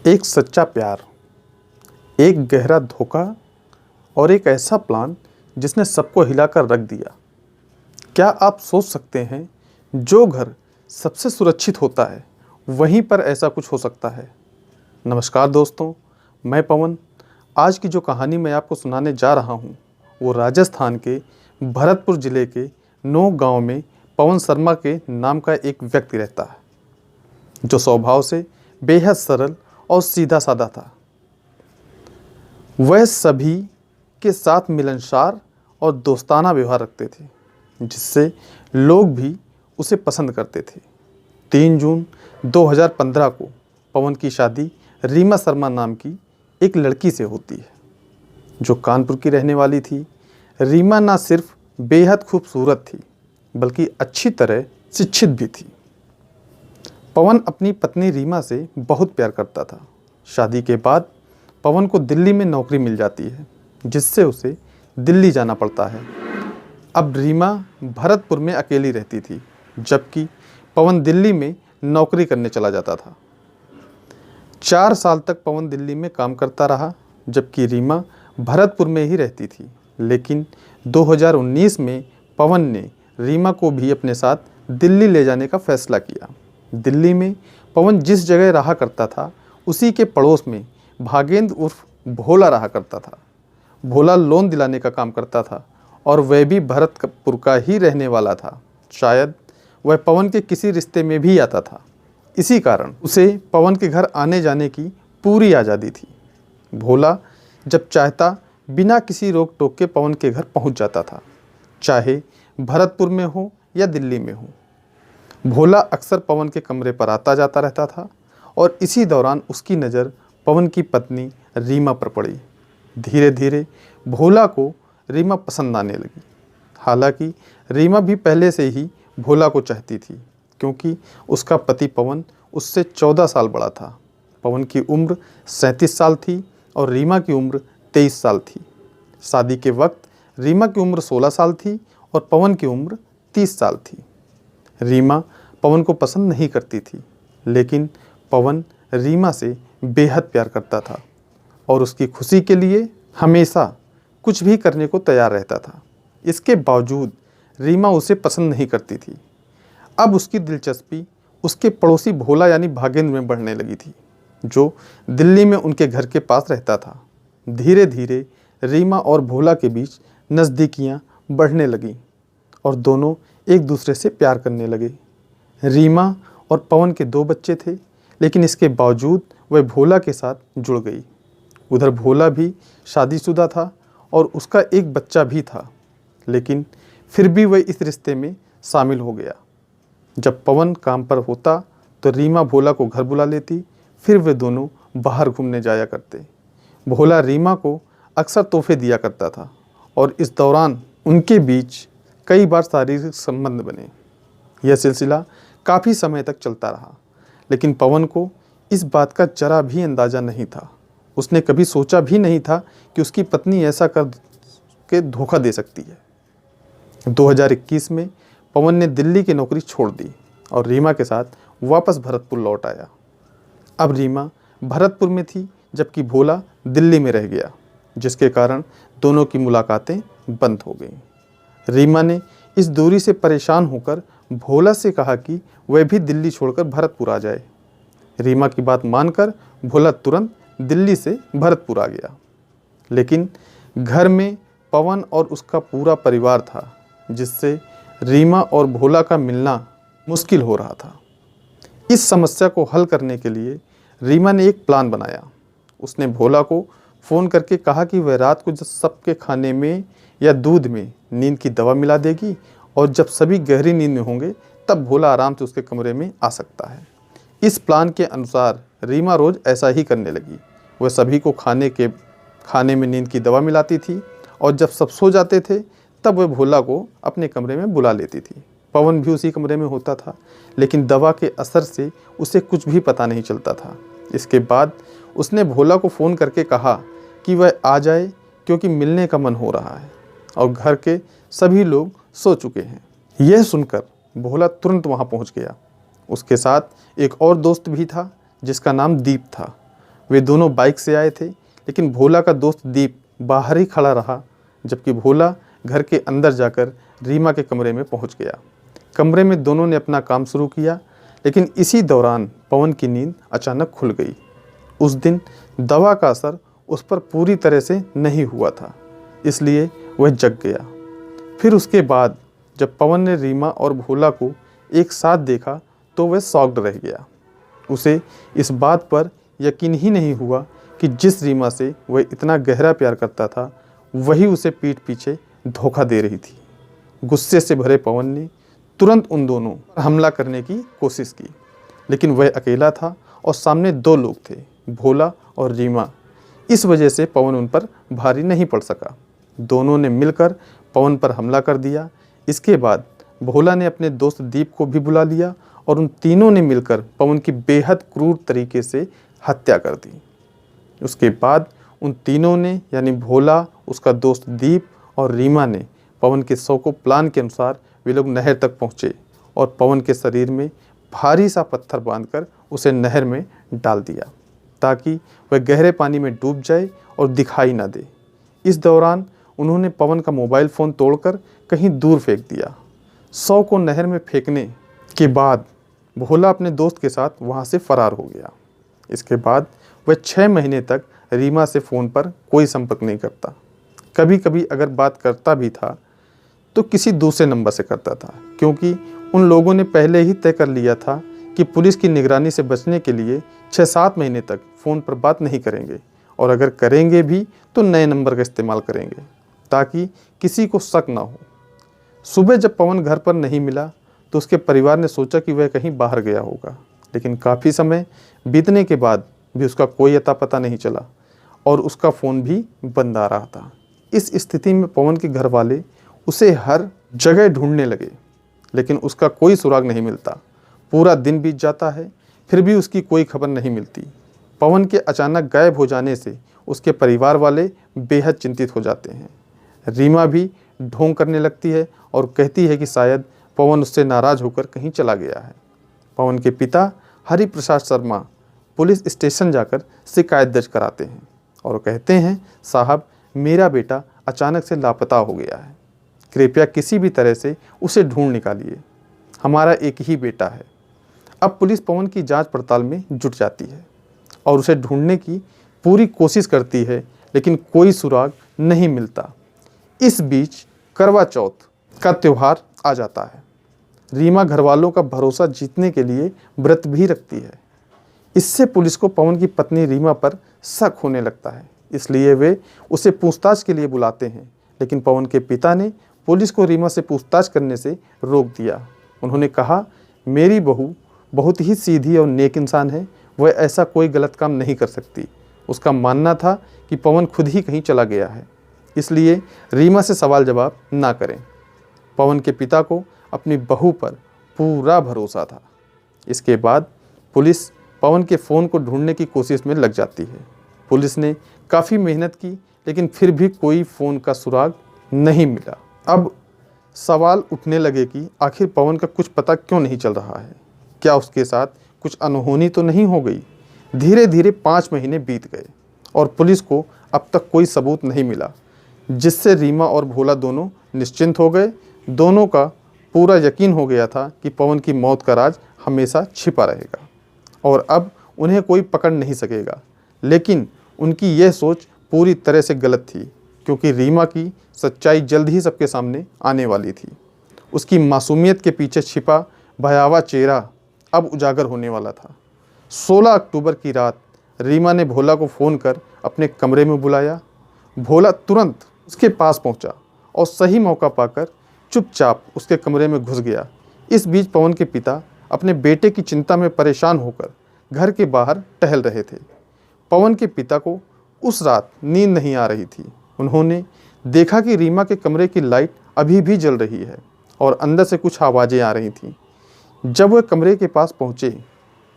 एक सच्चा प्यार, एक गहरा धोखा और एक ऐसा प्लान जिसने सबको हिलाकर रख दिया। क्या आप सोच सकते हैं, जो घर सबसे सुरक्षित होता है वहीं पर ऐसा कुछ हो सकता है। नमस्कार दोस्तों, मैं पवन। आज की जो कहानी मैं आपको सुनाने जा रहा हूँ वो राजस्थान के भरतपुर ज़िले के नौ गांव में पवन शर्मा के नाम का एक व्यक्ति रहता है, जो स्वभाव से बेहद सरल और सीधा साधा था। वह सभी के साथ मिलनसार और दोस्ताना व्यवहार रखते थे, जिससे लोग भी उसे पसंद करते थे। 3 जून 2015 को पवन की शादी रीमा शर्मा नाम की एक लड़की से होती है, जो कानपुर की रहने वाली थी। रीमा ना सिर्फ बेहद खूबसूरत थी, बल्कि अच्छी तरह शिक्षित भी थी। पवन अपनी पत्नी रीमा से बहुत प्यार करता था। शादी के बाद पवन को दिल्ली में नौकरी मिल जाती है, जिससे उसे दिल्ली जाना पड़ता है। अब रीमा भरतपुर में अकेली रहती थी, जबकि पवन दिल्ली में नौकरी करने चला जाता था। 4 साल तक पवन दिल्ली में काम करता रहा, जबकि रीमा भरतपुर में ही रहती थी। लेकिन 2019 में पवन ने रीमा को भी अपने साथ दिल्ली ले जाने का फैसला किया। दिल्ली में पवन जिस जगह रहा करता था, उसी के पड़ोस में भागेंद्र उर्फ भोला रहा करता था। भोला लोन दिलाने का काम करता था और वह भी भरतपुर का ही रहने वाला था। शायद वह पवन के किसी रिश्ते में भी आता था। इसी कारण उसे पवन के घर आने जाने की पूरी आज़ादी थी। भोला जब चाहता बिना किसी रोक टोक के पवन के घर पहुंच जाता था, चाहे भरतपुर में हो या दिल्ली में हो। भोला अक्सर पवन के कमरे पर आता जाता रहता था और इसी दौरान उसकी नज़र पवन की पत्नी रीमा पर पड़ी। धीरे धीरे भोला को रीमा पसंद आने लगी। हालांकि रीमा भी पहले से ही भोला को चाहती थी, क्योंकि उसका पति पवन उससे 14 साल बड़ा था। पवन की उम्र 37 साल थी और रीमा की उम्र 23 साल थी। शादी के वक्त रीमा की उम्र 16 साल थी और पवन की उम्र 30 साल थी। रीमा पवन को पसंद नहीं करती थी, लेकिन पवन रीमा से बेहद प्यार करता था और उसकी खुशी के लिए हमेशा कुछ भी करने को तैयार रहता था। इसके बावजूद रीमा उसे पसंद नहीं करती थी। अब उसकी दिलचस्पी उसके पड़ोसी भोला यानी भागेंद्र में बढ़ने लगी थी, जो दिल्ली में उनके घर के पास रहता था। धीरे धीरे रीमा और भोला के बीच नज़दीकियाँ बढ़ने लगीं और दोनों एक दूसरे से प्यार करने लगे। रीमा और पवन के 2 बच्चे थे, लेकिन इसके बावजूद वह भोला के साथ जुड़ गई। उधर भोला भी शादीशुदा था और उसका एक बच्चा भी था, लेकिन फिर भी वह इस रिश्ते में शामिल हो गया। जब पवन काम पर होता तो रीमा भोला को घर बुला लेती, फिर वे दोनों बाहर घूमने जाया करते। भोला रीमा को अक्सर तोहफे दिया करता था और इस दौरान उनके बीच कई बार शारीरिक संबंध बने। यह सिलसिला काफ़ी समय तक चलता रहा, लेकिन पवन को इस बात का जरा भी अंदाज़ा नहीं था। उसने कभी सोचा भी नहीं था कि उसकी पत्नी ऐसा कर के धोखा दे सकती है। 2021 में पवन ने दिल्ली की नौकरी छोड़ दी और रीमा के साथ वापस भरतपुर लौट आया। अब रीमा भरतपुर में थी, जबकि भोला दिल्ली में रह गया, जिसके कारण दोनों की मुलाकातें बंद हो गईं। रीमा ने इस दूरी से परेशान होकर भोला से कहा कि वह भी दिल्ली छोड़कर भरतपुर आ जाए। रीमा की बात मानकर भोला तुरंत दिल्ली से भरतपुर आ गया, लेकिन घर में पवन और उसका पूरा परिवार था, जिससे रीमा और भोला का मिलना मुश्किल हो रहा था। इस समस्या को हल करने के लिए रीमा ने एक प्लान बनाया। उसने भोला को फ़ोन करके कहा कि वह रात को जब सबके खाने में या दूध में नींद की दवा मिला देगी और जब सभी गहरी नींद में होंगे तब भोला आराम से उसके कमरे में आ सकता है। इस प्लान के अनुसार रीमा रोज़ ऐसा ही करने लगी। वह सभी को खाने में नींद की दवा मिलाती थी और जब सब सो जाते थे तब वह भोला को अपने कमरे में बुला लेती थी। पवन भी उसी कमरे में होता था, लेकिन दवा के असर से उसे कुछ भी पता नहीं चलता था। इसके बाद उसने भोला को फ़ोन करके कहा कि वह आ जाए, क्योंकि मिलने का मन हो रहा है और घर के सभी लोग सो चुके हैं। यह सुनकर भोला तुरंत वहां पहुंच गया। उसके साथ एक और दोस्त भी था, जिसका नाम दीप था। वे दोनों बाइक से आए थे, लेकिन भोला का दोस्त दीप बाहर ही खड़ा रहा, जबकि भोला घर के अंदर जाकर रीमा के कमरे में पहुंच गया। कमरे में दोनों ने अपना काम शुरू किया, लेकिन इसी दौरान पवन की नींद अचानक खुल गई। उस दिन दवा का असर उस पर पूरी तरह से नहीं हुआ था, इसलिए वह जग गया। फिर उसके बाद जब पवन ने रीमा और भोला को एक साथ देखा तो वह शॉक्ड रह गया। उसे इस बात पर यकीन ही नहीं हुआ कि जिस रीमा से वह इतना गहरा प्यार करता था, वही उसे पीठ पीछे धोखा दे रही थी। गुस्से से भरे पवन ने तुरंत उन दोनों पर हमला करने की कोशिश की, लेकिन वह अकेला था और सामने दो लोग थे, भोला और रीमा। इस वजह से पवन उन पर भारी नहीं पड़ सका। दोनों ने मिलकर पवन पर हमला कर दिया। इसके बाद भोला ने अपने दोस्त दीप को भी बुला लिया और उन तीनों ने मिलकर पवन की बेहद क्रूर तरीके से हत्या कर दी। उसके बाद उन तीनों ने, यानी भोला, उसका दोस्त दीप और रीमा ने पवन के शव को प्लान के अनुसार वे लोग नहर तक पहुँचे और पवन के शरीर में भारी सा पत्थर बांधकर उसे नहर में डाल दिया ताकि वह गहरे पानी में डूब जाए और दिखाई ना दे। इस दौरान उन्होंने पवन का मोबाइल फ़ोन तोड़कर कहीं दूर फेंक दिया। शव को नहर में फेंकने के बाद भोला अपने दोस्त के साथ वहां से फरार हो गया। इसके बाद वह 6 महीने तक रीमा से फ़ोन पर कोई संपर्क नहीं करता। कभी कभी अगर बात करता भी था तो किसी दूसरे नंबर से करता था, क्योंकि उन लोगों ने पहले ही तय कर लिया था कि पुलिस की निगरानी से बचने के लिए 6-7 महीने तक फ़ोन पर बात नहीं करेंगे, और अगर करेंगे भी तो नए नंबर का इस्तेमाल करेंगे ताकि किसी को शक ना हो। सुबह जब पवन घर पर नहीं मिला तो उसके परिवार ने सोचा कि वह कहीं बाहर गया होगा, लेकिन काफ़ी समय बीतने के बाद भी उसका कोई अता पता नहीं चला और उसका फ़ोन भी बंद आ रहा था। इस स्थिति में पवन के घर वाले उसे हर जगह ढूंढने लगे, लेकिन उसका कोई सुराग नहीं मिलता। पूरा दिन बीत जाता है, फिर भी उसकी कोई खबर नहीं मिलती। पवन के अचानक गायब हो जाने से उसके परिवार वाले बेहद चिंतित हो जाते हैं। रीमा भी ढोंग करने लगती है और कहती है कि शायद पवन उससे नाराज़ होकर कहीं चला गया है। पवन के पिता हरि प्रसाद शर्मा पुलिस स्टेशन जाकर शिकायत दर्ज कराते हैं और कहते हैं, साहब, मेरा बेटा अचानक से लापता हो गया है, कृपया किसी भी तरह से उसे ढूंढ निकालिए, हमारा एक ही बेटा है। अब पुलिस पवन की जांच पड़ताल में जुट जाती है और उसे ढूंढने की पूरी कोशिश करती है, लेकिन कोई सुराग नहीं मिलता। इस बीच करवा चौथ का त्यौहार आ जाता है। रीमा घरवालों का भरोसा जीतने के लिए व्रत भी रखती है। इससे पुलिस को पवन की पत्नी रीमा पर शक होने लगता है, इसलिए वे उसे पूछताछ के लिए बुलाते हैं, लेकिन पवन के पिता ने पुलिस को रीमा से पूछताछ करने से रोक दिया। उन्होंने कहा, मेरी बहू बहुत ही सीधी और नेक इंसान है, वह ऐसा कोई गलत काम नहीं कर सकती। उसका मानना था कि पवन खुद ही कहीं चला गया है, इसलिए रीमा से सवाल जवाब ना करें। पवन के पिता को अपनी बहू पर पूरा भरोसा था। इसके बाद पुलिस पवन के फ़ोन को ढूंढने की कोशिश में लग जाती है। पुलिस ने काफ़ी मेहनत की, लेकिन फिर भी कोई फ़ोन का सुराग नहीं मिला। अब सवाल उठने लगे कि आखिर पवन का कुछ पता क्यों नहीं चल रहा है, क्या उसके साथ कुछ अनहोनी तो नहीं हो गई। धीरे धीरे 5 महीने बीत गए और पुलिस को अब तक कोई सबूत नहीं मिला, जिससे रीमा और भोला दोनों निश्चिंत हो गए। दोनों का पूरा यकीन हो गया था कि पवन की मौत का राज हमेशा छिपा रहेगा और अब उन्हें कोई पकड़ नहीं सकेगा। लेकिन उनकी यह सोच पूरी तरह से गलत थी, क्योंकि रीमा की सच्चाई जल्द ही सबके सामने आने वाली थी। उसकी मासूमियत के पीछे छिपा भयावह चेहरा अब उजागर होने वाला था। 16 अक्टूबर की रात रीमा ने भोला को फ़ोन कर अपने कमरे में बुलाया। भोला तुरंत उसके पास पहुंचा और सही मौका पाकर चुपचाप उसके कमरे में घुस गया। इस बीच पवन के पिता अपने बेटे की चिंता में परेशान होकर घर के बाहर टहल रहे थे। पवन के पिता को उस रात नींद नहीं आ रही थी। उन्होंने देखा कि रीमा के कमरे की लाइट अभी भी जल रही है और अंदर से कुछ आवाज़ें आ रही थीं। जब वह कमरे के पास पहुँचे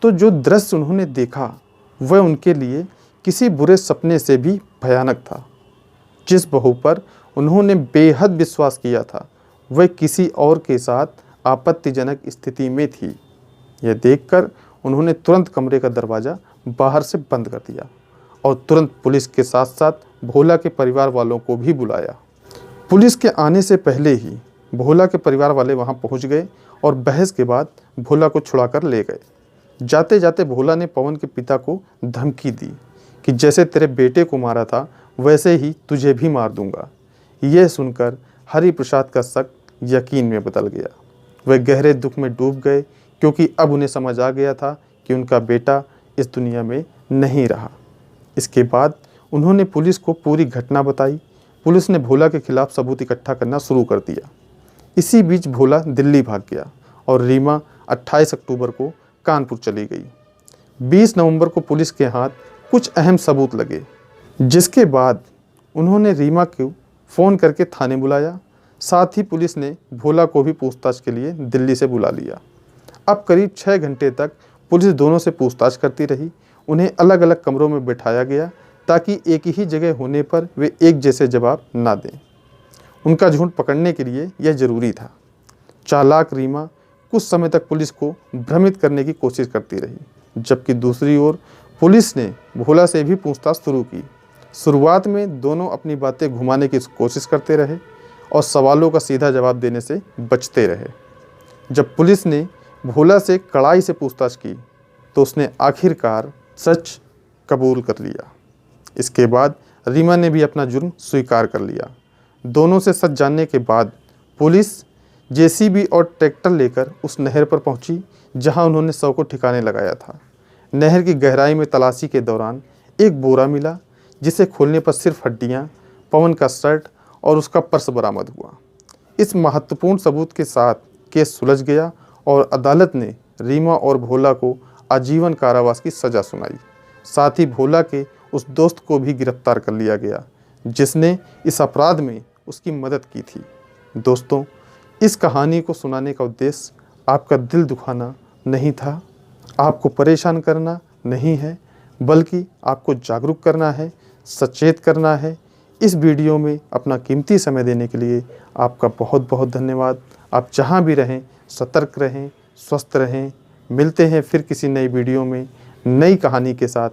तो जो दृश्य उन्होंने देखा वह उनके लिए किसी बुरे सपने से भी भयानक था। जिस बहू पर उन्होंने बेहद विश्वास किया था वह किसी और के साथ आपत्तिजनक स्थिति में थी। यह देखकर उन्होंने तुरंत कमरे का दरवाज़ा बाहर से बंद कर दिया और तुरंत पुलिस के साथ साथ भोला के परिवार वालों को भी बुलाया। पुलिस के आने से पहले ही भोला के परिवार वाले वहां पहुंच गए और बहस के बाद भोला को छुड़ाकर ले गए। जाते जाते भोला ने पवन के पिता को धमकी दी कि जैसे तेरे बेटे को मारा था वैसे ही तुझे भी मार दूंगा। यह सुनकर हरि प्रसाद का शक यकीन में बदल गया। वे गहरे दुख में डूब गए क्योंकि अब उन्हें समझ आ गया था कि उनका बेटा इस दुनिया में नहीं रहा। इसके बाद उन्होंने पुलिस को पूरी घटना बताई। पुलिस ने भोला के खिलाफ सबूत इकट्ठा करना शुरू कर दिया। इसी बीच भोला दिल्ली भाग गया और रीमा 28 अक्टूबर को कानपुर चली गई। 20 नवंबर को पुलिस के हाथ कुछ अहम सबूत लगे, जिसके बाद उन्होंने रीमा को फ़ोन करके थाने बुलाया। साथ ही पुलिस ने भोला को भी पूछताछ के लिए दिल्ली से बुला लिया। अब करीब 6 घंटे तक पुलिस दोनों से पूछताछ करती रही। उन्हें अलग अलग कमरों में बिठाया गया ताकि एक ही जगह होने पर वे एक जैसे जवाब ना दें। उनका झूठ पकड़ने के लिए यह जरूरी था। चालाक रीमा कुछ समय तक पुलिस को भ्रमित करने की कोशिश करती रही, जबकि दूसरी ओर पुलिस ने भोला से भी पूछताछ शुरू की। शुरुआत में दोनों अपनी बातें घुमाने की कोशिश करते रहे और सवालों का सीधा जवाब देने से बचते रहे। जब पुलिस ने भोला से कड़ाई से पूछताछ की तो उसने आखिरकार सच कबूल कर लिया। इसके बाद रीमा ने भी अपना जुर्म स्वीकार कर लिया। दोनों से सच जानने के बाद पुलिस जेसीबी और ट्रैक्टर लेकर उस नहर पर पहुंची जहां उन्होंने शव को ठिकाने लगाया था। नहर की गहराई में तलाशी के दौरान एक बोरा मिला, जिसे खोलने पर सिर्फ हड्डियां, पवन का शर्ट और उसका पर्स बरामद हुआ। इस महत्वपूर्ण सबूत के साथ केस सुलझ गया और अदालत ने रीमा और भोला को आजीवन कारावास की सज़ा सुनाई। साथ ही भोला के उस दोस्त को भी गिरफ्तार कर लिया गया जिसने इस अपराध में उसकी मदद की थी। दोस्तों, इस कहानी को सुनाने का उद्देश्य आपका दिल दुखाना नहीं था, आपको परेशान करना नहीं है, बल्कि आपको जागरूक करना है, सचेत करना है। इस वीडियो में अपना कीमती समय देने के लिए आपका बहुत बहुत धन्यवाद। आप जहां भी रहें सतर्क रहें, स्वस्थ रहें। मिलते हैं फिर किसी नई वीडियो में नई कहानी के साथ।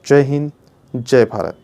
जय हिंद, जय भारत।